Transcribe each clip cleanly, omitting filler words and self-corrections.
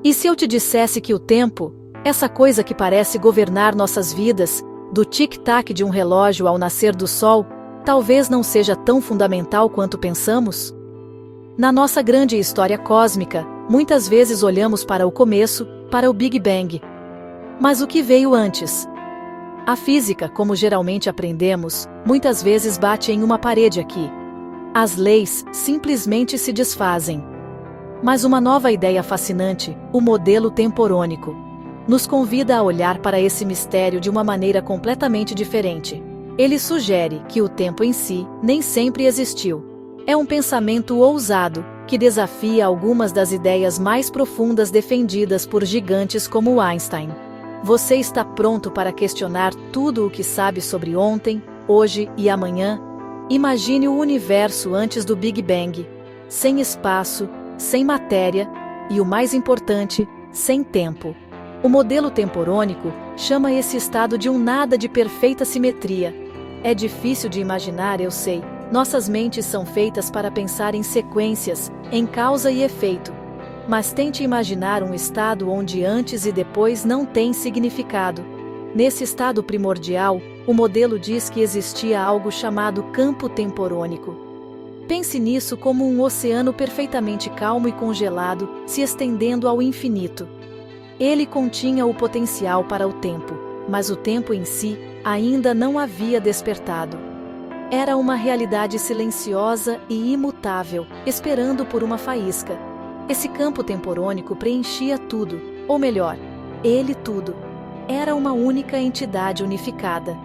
E se eu te dissesse que o tempo, essa coisa que parece governar nossas vidas, do tic-tac de um relógio ao nascer do sol, talvez não seja tão fundamental quanto pensamos? Na nossa grande história cósmica, muitas vezes olhamos para o começo, para o Big Bang. Mas o que veio antes? A física, como geralmente aprendemos, muitas vezes bate em uma parede aqui. As leis simplesmente se desfazem. Mas uma nova ideia fascinante, o modelo temporônico, nos convida a olhar para esse mistério de uma maneira completamente diferente. Ele sugere que o tempo em si nem sempre existiu. É um pensamento ousado, que desafia algumas das ideias mais profundas defendidas por gigantes como Einstein. Você está pronto para questionar tudo o que sabe sobre ontem, hoje e amanhã? Imagine o universo antes do Big Bang, sem espaço, sem matéria e, o mais importante, sem tempo. O modelo temporônico chama esse estado de um nada de perfeita simetria. É difícil de imaginar, eu sei. Nossas mentes são feitas para pensar em sequências, em causa e efeito. Mas tente imaginar um estado onde antes e depois não tem significado. Nesse estado primordial, o modelo diz que existia algo chamado campo temporônico. Pense nisso como um oceano perfeitamente calmo e congelado, se estendendo ao infinito. Ele continha o potencial para o tempo, mas o tempo em si ainda não havia despertado. Era uma realidade silenciosa e imutável, esperando por uma faísca. Esse campo temporônico preenchia tudo, ou melhor, ele tudo. Era uma única entidade unificada.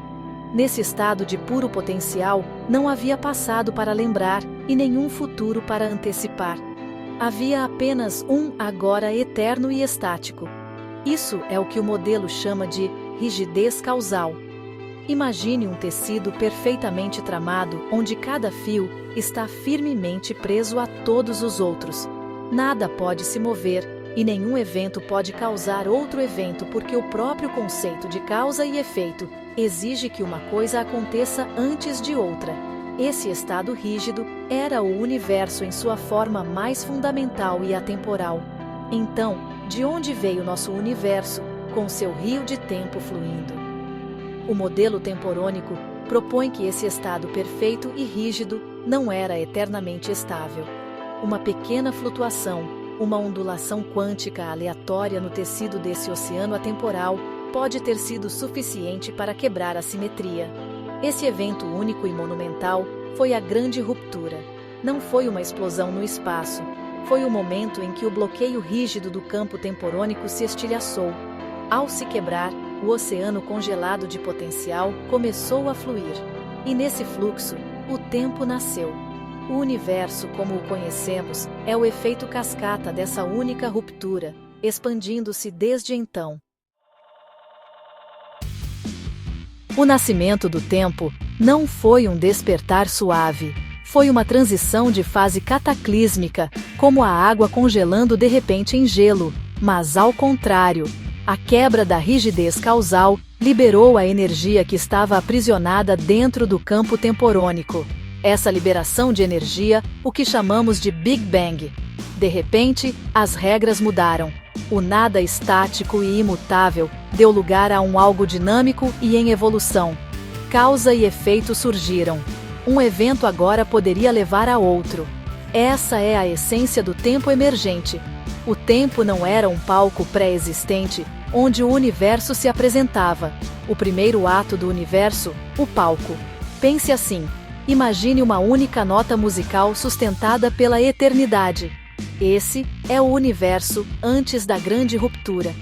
Nesse estado de puro potencial, não havia passado para lembrar e nenhum futuro para antecipar. Havia apenas um agora eterno e estático. Isso é o que o modelo chama de rigidez causal. Imagine um tecido perfeitamente tramado, onde cada fio está firmemente preso a todos os outros. Nada pode se mover, e nenhum evento pode causar outro evento porque o próprio conceito de causa e efeito exige que uma coisa aconteça antes de outra. Esse estado rígido era o universo em sua forma mais fundamental e atemporal. Então, de onde veio nosso universo, com seu rio de tempo fluindo? O modelo temporônico propõe que esse estado perfeito e rígido não era eternamente estável. Uma pequena flutuação, uma ondulação quântica aleatória no tecido desse oceano atemporal pode ter sido suficiente para quebrar a simetria. Esse evento único e monumental foi a grande ruptura. Não foi uma explosão no espaço. Foi o momento em que o bloqueio rígido do campo temporônico se estilhaçou. Ao se quebrar, o oceano congelado de potencial começou a fluir. E nesse fluxo, o tempo nasceu. O universo, como o conhecemos, é o efeito cascata dessa única ruptura, expandindo-se desde então. O nascimento do tempo não foi um despertar suave. Foi uma transição de fase cataclísmica, como a água congelando de repente em gelo, mas ao contrário. A quebra da rigidez causal liberou a energia que estava aprisionada dentro do campo temporônico. Essa liberação de energia, o que chamamos de Big Bang. De repente, as regras mudaram. O nada estático e imutável deu lugar a um algo dinâmico e em evolução. Causa e efeito surgiram. Um evento agora poderia levar a outro. Essa é a essência do tempo emergente. O tempo não era um palco pré-existente, onde o universo se apresentava. O primeiro ato do universo, o palco. Pense assim. Imagine uma única nota musical sustentada pela eternidade. Esse é o universo antes da grande ruptura.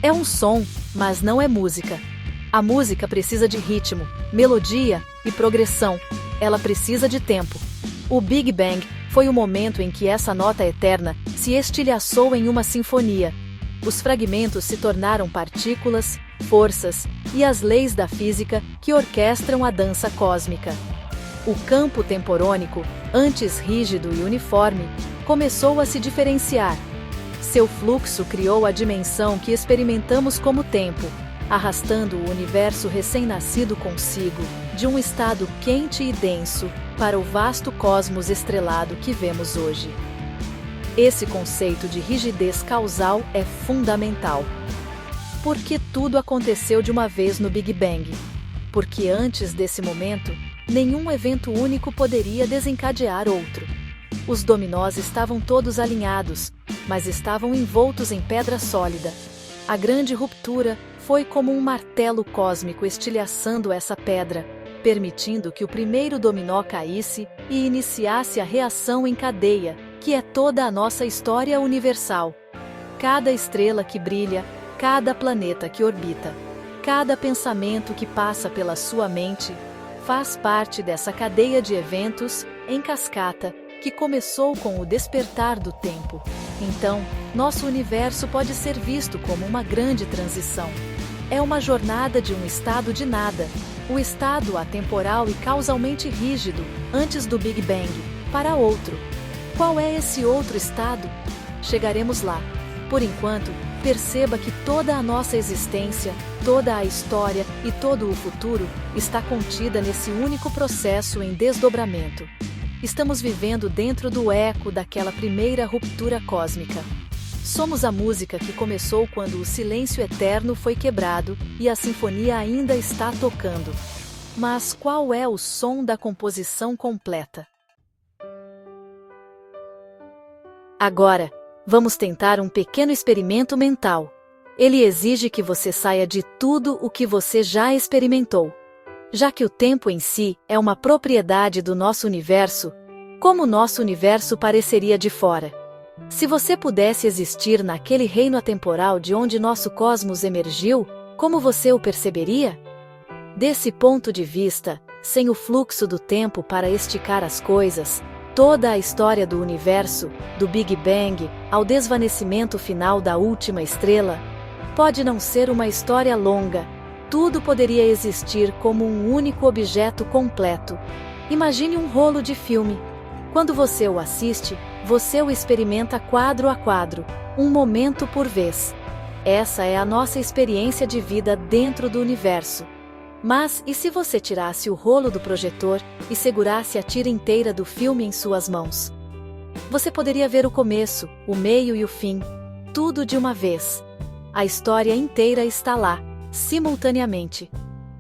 É um som, mas não é música. A música precisa de ritmo, melodia e progressão. Ela precisa de tempo. O Big Bang foi o momento em que essa nota eterna se estilhaçou em uma sinfonia. Os fragmentos se tornaram partículas, forças e as leis da física que orquestram a dança cósmica. O campo temporônico, antes rígido e uniforme, começou a se diferenciar. Seu fluxo criou a dimensão que experimentamos como tempo, arrastando o universo recém-nascido consigo, de um estado quente e denso, para o vasto cosmos estrelado que vemos hoje. Esse conceito de rigidez causal é fundamental. Porque tudo aconteceu de uma vez no Big Bang. Porque antes desse momento, nenhum evento único poderia desencadear outro. Os dominós estavam todos alinhados, mas estavam envoltos em pedra sólida. A grande ruptura foi como um martelo cósmico estilhaçando essa pedra, permitindo que o primeiro dominó caísse e iniciasse a reação em cadeia, que é toda a nossa história universal. Cada estrela que brilha, cada planeta que orbita, cada pensamento que passa pela sua mente, faz parte dessa cadeia de eventos, em cascata, que começou com o despertar do tempo. Então, nosso universo pode ser visto como uma grande transição. É uma jornada de um estado de nada, o estado atemporal e causalmente rígido, antes do Big Bang, para outro. Qual é esse outro estado? Chegaremos lá. Por enquanto, perceba que toda a nossa existência, toda a história e todo o futuro está contida nesse único processo em desdobramento. Estamos vivendo dentro do eco daquela primeira ruptura cósmica. Somos a música que começou quando o silêncio eterno foi quebrado e a sinfonia ainda está tocando. Mas qual é o som da composição completa? Agora, vamos tentar um pequeno experimento mental. Ele exige que você saia de tudo o que você já experimentou. Já que o tempo em si é uma propriedade do nosso universo, como o nosso universo pareceria de fora? Se você pudesse existir naquele reino atemporal de onde nosso cosmos emergiu, como você o perceberia? Desse ponto de vista, sem o fluxo do tempo para esticar as coisas, toda a história do universo, do Big Bang, ao desvanecimento final da última estrela, pode não ser uma história longa. Tudo poderia existir como um único objeto completo. Imagine um rolo de filme. Quando você o assiste, você o experimenta quadro a quadro, um momento por vez. Essa é a nossa experiência de vida dentro do universo. Mas e se você tirasse o rolo do projetor e segurasse a tira inteira do filme em suas mãos? Você poderia ver o começo, o meio e o fim, tudo de uma vez. A história inteira está lá, simultaneamente.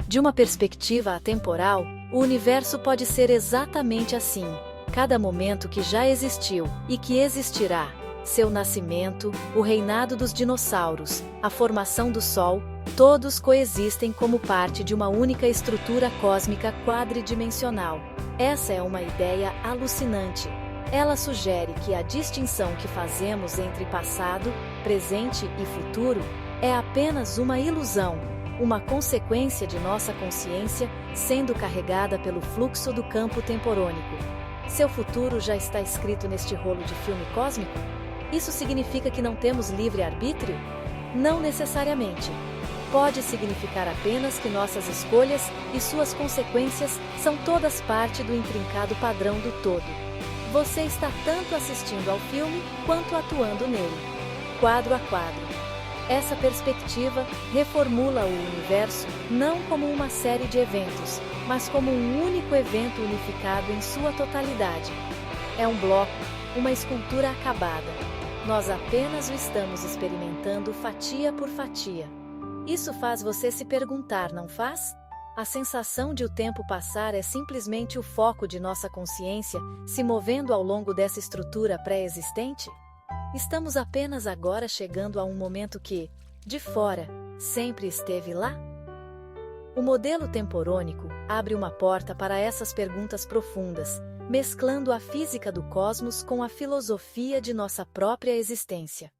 De uma perspectiva atemporal, o universo pode ser exatamente assim. Cada momento que já existiu e que existirá, seu nascimento, o reinado dos dinossauros, a formação do Sol, todos coexistem como parte de uma única estrutura cósmica quadridimensional. Essa é uma ideia alucinante. Ela sugere que a distinção que fazemos entre passado, presente e futuro é apenas uma ilusão, uma consequência de nossa consciência sendo carregada pelo fluxo do campo temporônico. Seu futuro já está escrito neste rolo de filme cósmico? Isso significa que não temos livre-arbítrio? Não necessariamente. Pode significar apenas que nossas escolhas e suas consequências são todas parte do intrincado padrão do todo. Você está tanto assistindo ao filme quanto atuando nele, quadro a quadro. Essa perspectiva reformula o universo não como uma série de eventos, mas como um único evento unificado em sua totalidade. É um bloco, uma escultura acabada. Nós apenas o estamos experimentando fatia por fatia. Isso faz você se perguntar, não faz? A sensação de o tempo passar é simplesmente o foco de nossa consciência se movendo ao longo dessa estrutura pré-existente? Estamos apenas agora chegando a um momento que, de fora, sempre esteve lá? O modelo temporônico abre uma porta para essas perguntas profundas, mesclando a física do cosmos com a filosofia de nossa própria existência.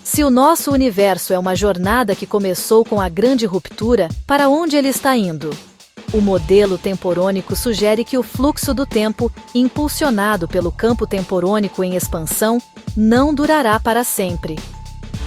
Se o nosso universo é uma jornada que começou com a grande ruptura, para onde ele está indo? O modelo temporônico sugere que o fluxo do tempo, impulsionado pelo campo temporônico em expansão, não durará para sempre.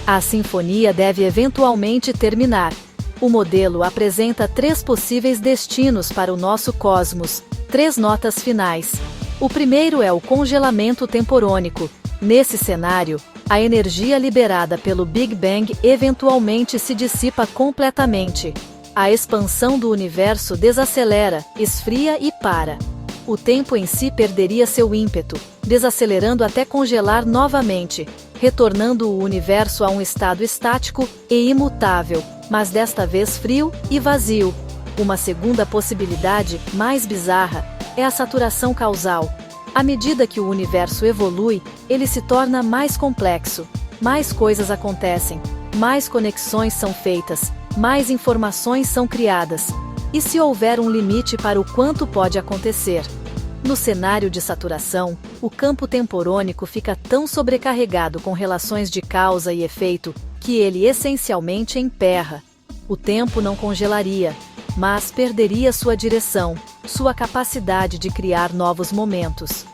A sinfonia deve eventualmente terminar. O modelo apresenta 3 possíveis destinos para o nosso cosmos, 3 notas finais. O primeiro é o congelamento temporônico. Nesse cenário, a energia liberada pelo Big Bang eventualmente se dissipa completamente. A expansão do universo desacelera, esfria e para. O tempo em si perderia seu ímpeto, desacelerando até congelar novamente, retornando o universo a um estado estático e imutável, mas desta vez frio e vazio. Uma segunda possibilidade, mais bizarra, é a saturação causal. À medida que o universo evolui, ele se torna mais complexo, mais coisas acontecem, mais conexões são feitas, mais informações são criadas. E se houver um limite para o quanto pode acontecer? No cenário de saturação, o campo temporônico fica tão sobrecarregado com relações de causa e efeito que ele essencialmente emperra. O tempo não congelaria, mas perderia sua direção, sua capacidade de criar novos momentos.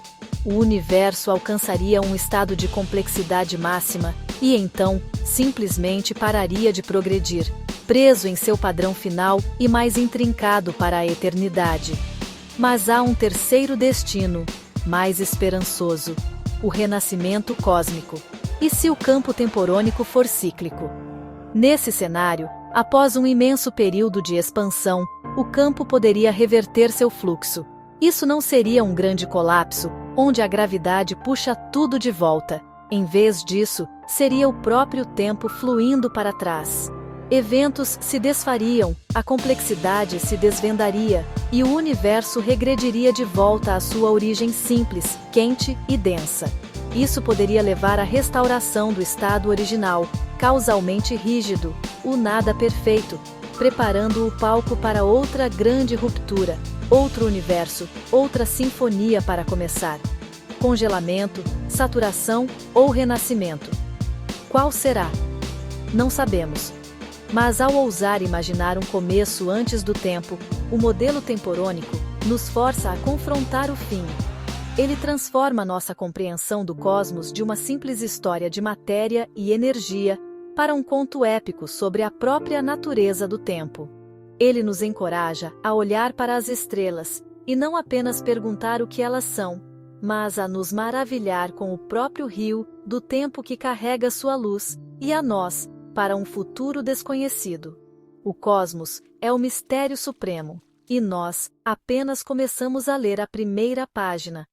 O universo alcançaria um estado de complexidade máxima e então simplesmente pararia de progredir, preso em seu padrão final e mais intrincado para a eternidade. Mas há um terceiro destino, mais esperançoso: o renascimento cósmico. E se o campo temporônico for cíclico? Nesse cenário, após um imenso período de expansão, o campo poderia reverter seu fluxo. Isso não seria um grande colapso, onde a gravidade puxa tudo de volta. Em vez disso, seria o próprio tempo fluindo para trás. Eventos se desfariam, a complexidade se desvendaria, e o universo regrediria de volta à sua origem simples, quente e densa. Isso poderia levar à restauração do estado original, causalmente rígido, o nada perfeito, preparando o palco para outra grande ruptura, outro universo, outra sinfonia para começar. Congelamento, saturação ou renascimento? Qual será? Não sabemos. Mas ao ousar imaginar um começo antes do tempo, o modelo temporônico nos força a confrontar o fim. Ele transforma nossa compreensão do cosmos de uma simples história de matéria e energia para um conto épico sobre a própria natureza do tempo. Ele nos encoraja a olhar para as estrelas e não apenas perguntar o que elas são, mas a nos maravilhar com o próprio rio do tempo que carrega sua luz, e a nós, para um futuro desconhecido. O cosmos é o mistério supremo, e nós apenas começamos a ler a primeira página.